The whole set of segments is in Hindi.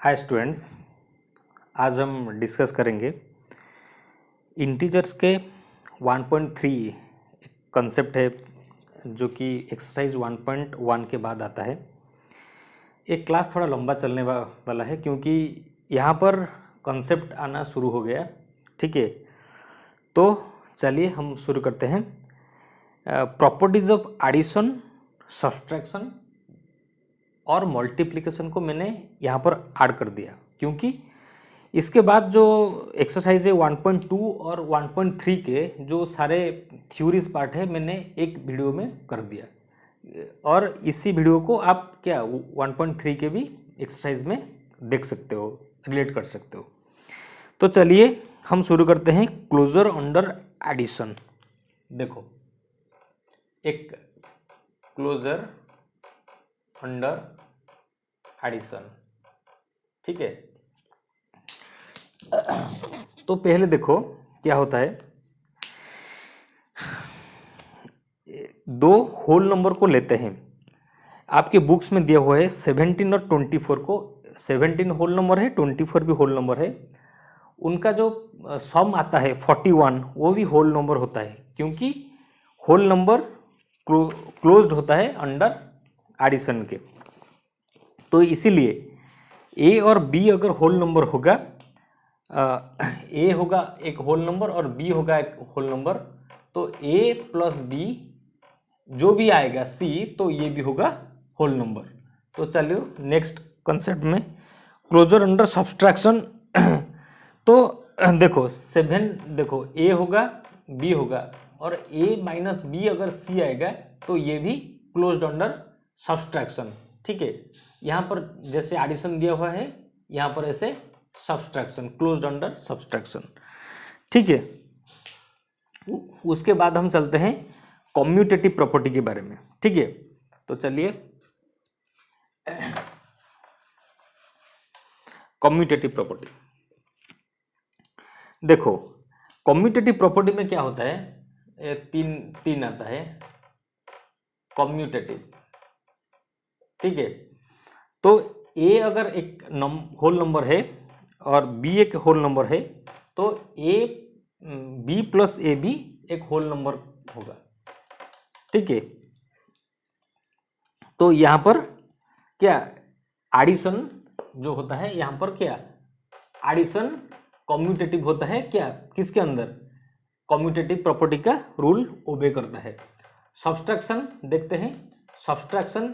हाय स्टूडेंट्स, आज हम डिस्कस करेंगे इंटीजर्स के 1.3 कंसेप्ट है जो कि एक्सरसाइज 1.1 के बाद आता है। एक क्लास थोड़ा लंबा चलने वाला है क्योंकि यहाँ पर कंसेप्ट आना शुरू हो गया। ठीक है, तो चलिए हम शुरू करते हैं। प्रॉपर्टीज ऑफ एडिशन, सब्सट्रैक्शन और मल्टीप्लिकेशन को मैंने यहाँ पर ऐड कर दिया क्योंकि इसके बाद जो एक्सरसाइज है 1.2 और 1.3 के जो सारे थ्योरीज पार्ट है मैंने एक वीडियो में कर दिया और इसी वीडियो को आप क्या 1.3 के भी एक्सरसाइज में देख सकते हो, रिलेट कर सकते हो। तो चलिए हम शुरू करते हैं। Closure under addition. देखो, एक क्लोजर अंडर एडिशन, ठीक है। तो पहले देखो क्या होता है, दो होल नंबर को लेते हैं। आपके बुक्स में दिया हुआ है 17 और 24 को, 17 होल नंबर है, 24 भी होल नंबर है। उनका जो सम आता है 41 वो भी होल नंबर होता है क्योंकि होल नंबर क्लोज्ड होता है अंडर एडिशन के। तो इसीलिए ए और बी अगर होल नंबर होगा, ए होगा एक होल नंबर और बी होगा एक होल नंबर, तो ए प्लस बी जो भी आएगा सी, तो ये भी होगा होल नंबर। तो चलिए नेक्स्ट कंसेप्ट में क्लोजर अंडर सब्सट्रैक्शन। तो देखो 7, देखो ए होगा बी होगा और ए माइनस बी अगर सी आएगा तो ये भी क्लोज्ड अंडर सब्सट्रैक्शन। ठीक है, यहाँ पर जैसे एडिशन दिया हुआ है, यहाँ पर ऐसे सब्सट्रैक्शन, क्लोज्ड अंडर सब्सट्रैक्शन। ठीक है, उसके बाद हम चलते हैं कम्यूटेटिव प्रॉपर्टी के बारे में। ठीक है, तो चलिए कम्यूटेटिव प्रॉपर्टी देखो। कम्यूटेटिव प्रॉपर्टी में क्या होता है, तीन आता है कम्यूटेटिव। ठीक है, तो ए अगर एक होल नंबर है और बी एक होल नंबर है तो ए बी प्लस ए भी एक होल नंबर होगा। ठीक है, तो यहां पर क्या एडिशन जो होता है, यहां पर क्या एडिशन कम्यूटेटिव होता है, क्या किसके अंदर, कम्यूटेटिव प्रॉपर्टी का रूल ओबे करता है। सब्सट्रैक्शन देखते हैं, सब्सट्रैक्शन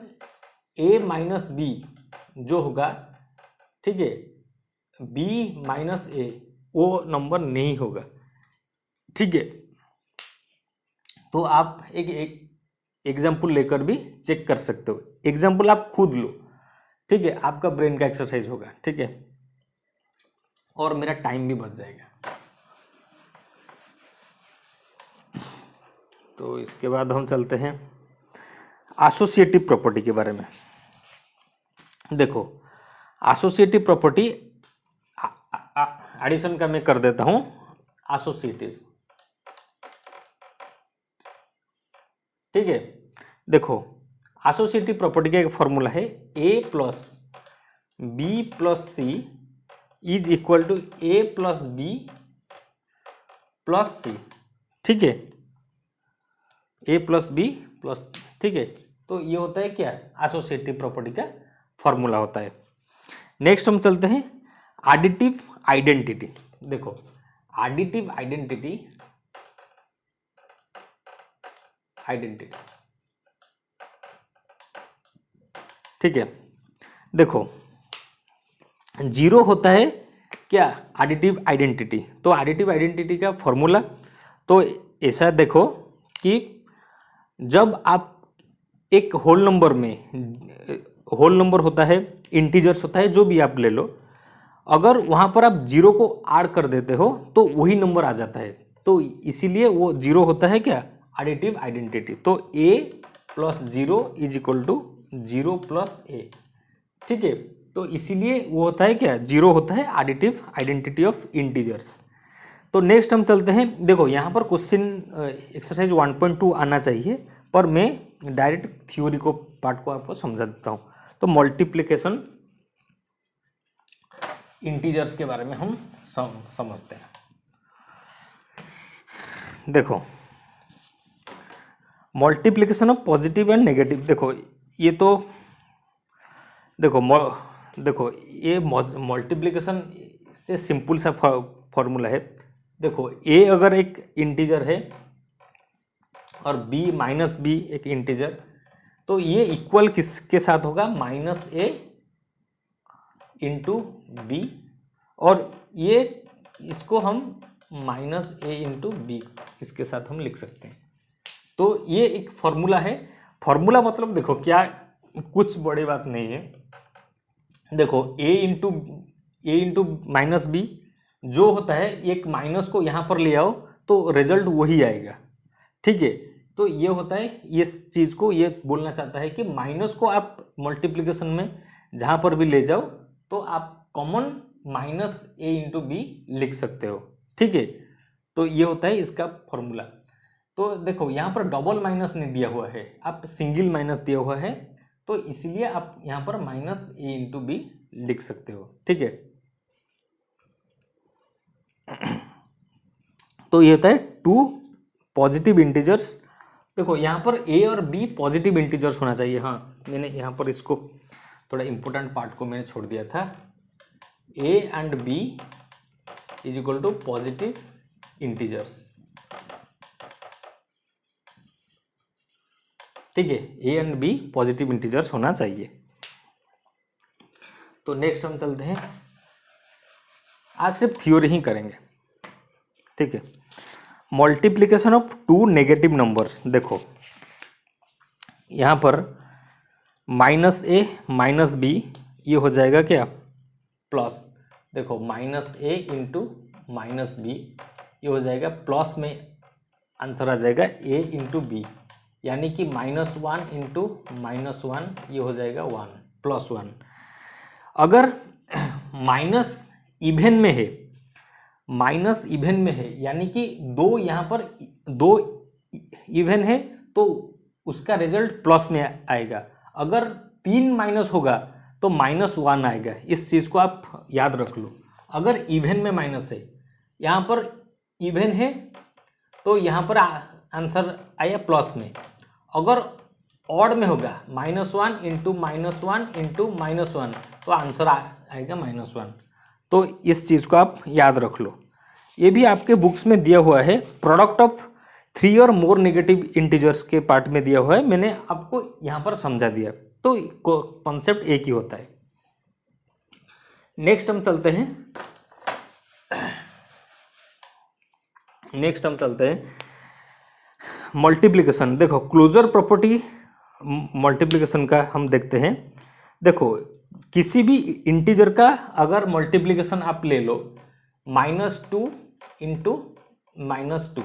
ए माइनस बी जो होगा, ठीक है, बी माइनस ए वो नंबर नहीं होगा। ठीक है, तो आप एक एग्जाम्पल लेकर भी चेक कर सकते हो। एग्जाम्पल आप खुद लो, ठीक है, आपका ब्रेन का एक्सरसाइज होगा। ठीक है, और मेरा टाइम भी बच जाएगा। तो इसके बाद हम चलते हैं एसोसिएटिव प्रॉपर्टी के बारे में। देखो, एसोसिएटिव प्रॉपर्टी, एडिशन का मैं कर देता हूं एसोसिएटिव। ठीक है, देखो एसोसिएटिव प्रॉपर्टी का एक फॉर्मूला है a plus b plus c is equal to a plus b plus c. ठीक है, ए प्लस बी प्लस, ठीक है, तो ये होता है क्या, एसोसिएटिव प्रॉपर्टी का फॉर्मूला होता है। नेक्स्ट हम चलते हैं एडिटिव आइडेंटिटी। देखो एडिटिव आइडेंटिटी, ठीक है, देखो जीरो होता है क्या, एडिटिव आइडेंटिटी। तो एडिटिव आइडेंटिटी का फॉर्मूला तो ऐसा देखो कि जब आप एक होल नंबर में, होल नंबर होता है, इंटीजर्स होता है, जो भी आप ले लो, अगर वहां पर आप जीरो को ऐड कर देते हो तो वही नंबर आ जाता है। तो इसीलिए वो जीरो होता है क्या, एडिटिव आइडेंटिटी। तो a plus zero is equal to zero plus a. ठीक है, तो इसीलिए वो होता है क्या, जीरो होता है एडिटिव आइडेंटिटी ऑफ इंटीजर्स। तो नेक्स्ट हम चलते हैं। देखो यहाँ पर क्वेश्चन एक्सरसाइज 1.2 आना चाहिए, पर मैं डायरेक्ट थ्योरी को पार्ट को आपको समझा देता हूँ। तो मल्टीप्लिकेशन इंटीजर्स के बारे में हम समझते हैं। देखो multiplication of positive and negative, देखो ये तो देखो ये मल्टीप्लिकेशन से सिंपल सा फॉर्मूला है। देखो ए अगर एक इंटीजर है और बी माइनस बी एक इंटीजर, तो ये इक्वल किसके साथ होगा, माइनस ए इंटू बी, और ये इसको हम माइनस ए इंटू बी इसके साथ हम लिख सकते हैं। तो ये एक फॉर्मूला है। फॉर्मूला मतलब देखो क्या, कुछ बड़ी बात नहीं है। देखो ए इंटू माइनस बी जो होता है, एक माइनस को यहाँ पर ले आओ तो रिजल्ट वही आएगा, ठीक है। तो ये होता है, ये चीज़ को ये बोलना चाहता है कि माइनस को आप मल्टीप्लिकेशन में जहाँ पर भी ले जाओ तो आप कॉमन माइनस ए इंटू बी लिख सकते हो, ठीक है। तो ये होता है इसका फॉर्मूला। तो देखो यहाँ पर डबल माइनस नहीं दिया हुआ है, आप सिंगल माइनस दिया हुआ है, तो इसलिए आप यहाँ पर माइनस ए इंटू बी लिख सकते हो, ठीक है। तो ये होता है टू पॉजिटिव इंटीजर्स। देखो यहाँ पर ए और बी पॉजिटिव इंटीजर्स होना चाहिए। हाँ, मैंने यहाँ पर इसको थोड़ा इंपॉर्टेंट पार्ट को मैंने छोड़ दिया था। A and B is equal to positive integers, ठीक है। A and B positive integers होना चाहिए। तो नेक्स्ट हम चलते हैं, आज सिर्फ थ्योरी ही करेंगे, ठीक है। Multiplication of two negative numbers. देखो यहाँ पर माइनस ए माइनस बी ये हो जाएगा क्या, प्लस। देखो माइनस ए इंटू माइनस बी ये हो जाएगा प्लस में, आंसर आ जाएगा ए इंटू बी, यानी कि -1 इंटू -1 ये हो जाएगा 1 +1। अगर माइनस इवेन में है, माइनस इवेन में है यानी कि दो यहाँ पर दो इवेन है तो उसका रिजल्ट प्लस में आएगा। अगर 3 माइनस होगा तो -1 आएगा। इस चीज़ को आप याद रख लो। अगर इवेन में माइनस है, यहाँ पर इवेन है तो यहाँ पर आंसर आया प्लस में। अगर ऑड में होगा -1 इंटू -1 इंटू -1 तो आंसर आएगा -1। तो इस चीज़ को आप याद रख लो। ये भी आपके बुक्स में दिया हुआ है, प्रोडक्ट ऑफ 3 और मोर नेगेटिव इंटीजर्स के पार्ट में दिया हुआ है, मैंने आपको यहाँ पर समझा दिया। तो कॉन्सेप्ट एक ही होता है। नेक्स्ट हम चलते हैं मल्टीप्लिकेशन। देखो क्लोजर प्रॉपर्टी मल्टीप्लिकेशन का हम देखते हैं। देखो किसी भी इंटीजर का अगर मल्टीप्लिकेशन आप ले लो, -2 इंटू -2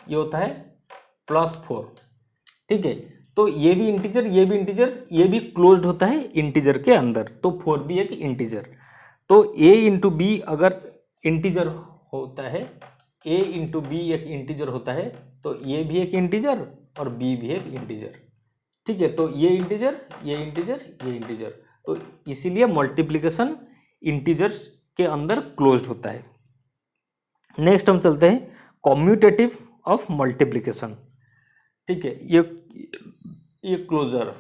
ये होता है +4, ठीक है। तो ये भी इंटीजर, ये भी इंटीजर, ये भी क्लोज्ड होता है इंटीजर के अंदर, तो 4 भी एक इंटीजर। तो a इंटू बी अगर इंटीजर होता है, a इंटू बी एक इंटीजर होता है, तो ये भी एक इंटीजर और b भी एक इंटीजर, ठीक है। तो ये इंटीजर, ये इंटीजर, ये इंटीजर, तो इसीलिए मल्टीप्लिकेशन इंटीजर्स के अंदर क्लोज्ड होता है। नेक्स्ट हम चलते हैं कॉम्यूटेटिव ऑफ मल्टीप्लिकेशन, ठीक है। ये क्लोजर,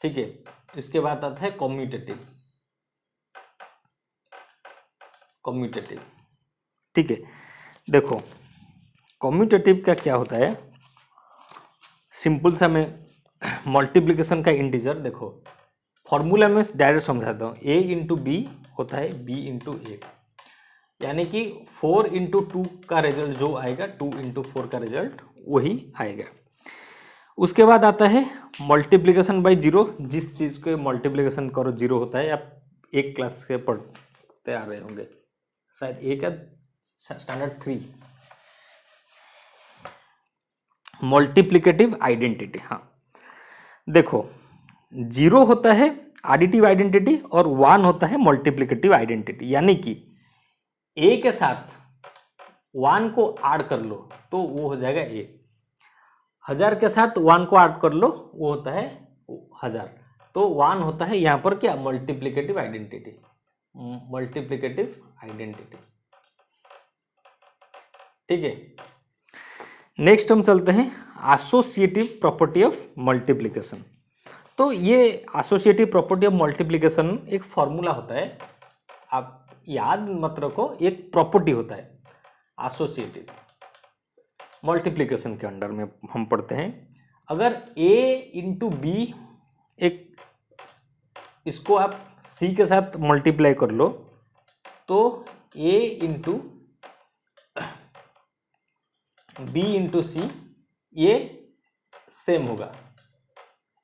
ठीक है। इसके बाद आता है कॉम्यूटेटिव, ठीक है। देखो कॉम्यूटेटिव का क्या होता है, सिंपल सा मैं मल्टीप्लिकेशन का इंटीजर, देखो फॉर्मूला में डायरेक्ट समझाता हूँ। a इंटू बी होता है b इंटू ए, यानी कि 4 इंटू 2 का रिजल्ट जो आएगा, 2 इंटू 4 का रिजल्ट वही आएगा। उसके बाद आता है मल्टीप्लिकेशन बाय जीरो। जिस चीज़ के मल्टीप्लिकेशन करो जीरो होता है, आप एक क्लास के पढ़ते आ रहे होंगे शायद, एक या स्टैंडर्ड 3, मल्टीप्लिकेटिव आइडेंटिटी। हाँ देखो, 0 होता है एडिटिव आइडेंटिटी और 1 होता है मल्टीप्लिकेटिव आइडेंटिटी, यानी कि a के साथ 1 को ऐड कर लो तो वो हो जाएगा a, 1000 के साथ 1 को ऐड कर लो वो होता है 1000। तो 1 होता है यहाँ पर क्या, मल्टीप्लिकेटिव आइडेंटिटी, मल्टीप्लिकेटिव आइडेंटिटी। ठीक है, नेक्स्ट हम चलते हैं एसोसिएटिव प्रॉपर्टी ऑफ मल्टीप्लिकेशन। तो ये एसोसिएटिव प्रॉपर्टी ऑफ मल्टीप्लिकेशन एक फॉर्मूला होता है, आप याद मत रखो, एक प्रॉपर्टी होता है एसोसिएटिव मल्टीप्लिकेशन के अंडर में हम पढ़ते हैं। अगर a इंटू बी, एक इसको आप c के साथ मल्टीप्लाई कर लो तो a इंटू बी इंटू सी ये सेम होगा।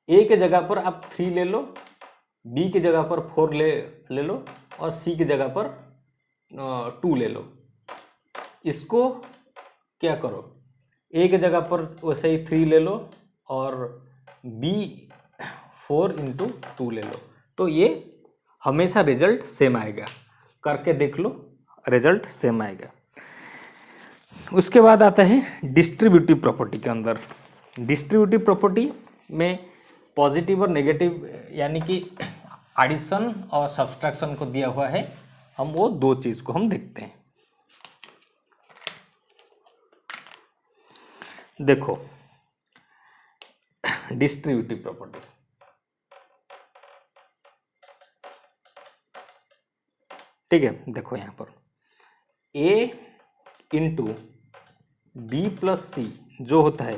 a के जगह पर आप 3 ले लो, b के जगह पर 4 ले लो और c की जगह पर 2 ले लो। इसको क्या करो, a के जगह पर वैसे ही 3 ले लो और b 4 इंटू 2 ले लो, तो ये हमेशा रिजल्ट सेम आएगा। करके देख लो, रिजल्ट सेम आएगा। उसके बाद आता है डिस्ट्रीब्यूटिव प्रॉपर्टी के अंदर। डिस्ट्रीब्यूटिव प्रॉपर्टी में पॉजिटिव और नेगेटिव यानी कि एडिशन और सब्सट्रैक्शन को दिया हुआ है, हम वो दो चीज को हम देखते हैं। देखो डिस्ट्रीब्यूटिव प्रॉपर्टी, ठीक है, देखो यहां पर a into b plus c जो होता है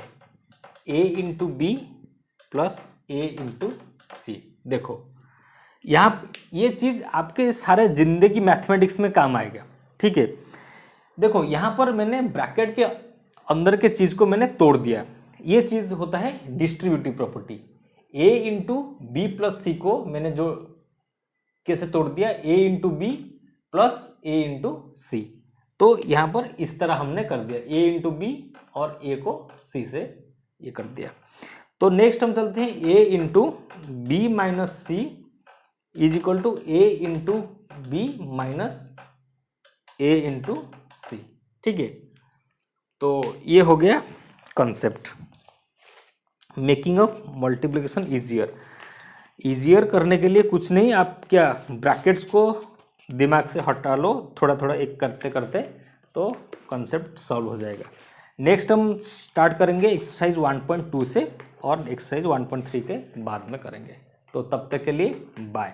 a into b plus a into c. देखो यहाँ ये चीज आपके सारे जिंदगी मैथमेटिक्स में काम आएगा। ठीक है, देखो यहाँ पर मैंने ब्रैकेट के अंदर के चीज को मैंने तोड़ दिया, ये चीज होता है distributive property. a into b plus c को मैंने जो कैसे तोड़ दिया, a into b plus a into c. तो यहाँ पर इस तरह हमने कर दिया, a इंटू बी और a को c से ये कर दिया। तो नेक्स्ट हम चलते हैं a into b minus c is equal to a into b minus a into c. ठीक है, तो ये हो गया concept, making of multiplication easier करने के लिए कुछ नहीं, आप क्या ब्रैकेट्स को दिमाग से हटा लो, थोड़ा थोड़ा एक करते करते तो कॉन्सेप्ट सॉल्व हो जाएगा। नेक्स्ट हम स्टार्ट करेंगे एक्सरसाइज 1.2 से और एक्सरसाइज 1.3 के बाद में करेंगे। तो तब तक के लिए बाय।